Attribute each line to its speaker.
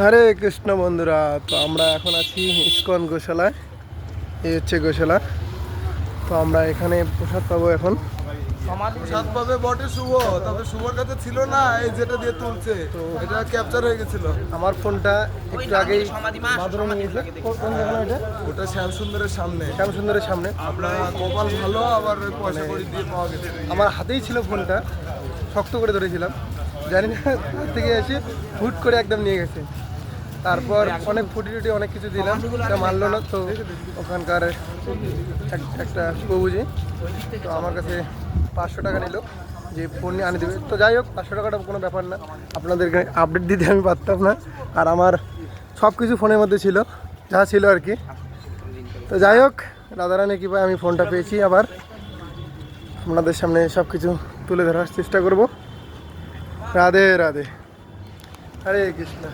Speaker 1: হরে কৃষ্ণ বন্ধুরা, তো আমরা এখন আছি ইস্কন গোশালায়। এই হচ্ছে গোশালা। তো আমরা এখানে প্রসাদ পাবো এখন।
Speaker 2: প্রসাদ পাবে বটে শুভ, তবে শুভর কাছে ছিল না এই যেটা দিয়ে তুলছে, তো এটা ক্যাপচার হয়ে গেছিল।
Speaker 1: আমার ফোনটা একটু আগেই মাধুরী নিয়ে গেছে। কোন জায়গা এটা?
Speaker 2: ওটা শ্যামসুন্দরের সামনে।
Speaker 1: শ্যামসুন্দরের সামনে।
Speaker 2: আপনার কপাল ভালো, আবার ওই পয়সা করে দিয়ে পাওয়া গেছে।
Speaker 1: আমার হাতেই ছিল ফোনটা, শক্ত করে ধরেছিলাম, জানি না থেকে এসে হুট করে একদম নিয়ে গেছে। তারপর অনেক ফুটি টুটি অনেক কিছু দিলাম, এটা মানলো না। তো ওখানকার একটা প্রভুজি তো আমার কাছে 500 টাকা নিল যে ফোন নিয়ে আনে দেবে। তো যাই হোক, 500 টাকাটা কোনো ব্যাপার না, আপনাদেরকে আপডেট দিতে আমি পারতাম না। আর আমার সব কিছু ফোনের মধ্যে ছিল, যা ছিল আর কি। তো যাই হোক, রাধারানী কৃপায় আমি ফোনটা পেয়েছি। আবার আপনাদের সামনে সব কিছু তুলে ধরার চেষ্টা করব। রাধে রাধে, হরে কৃষ্ণ।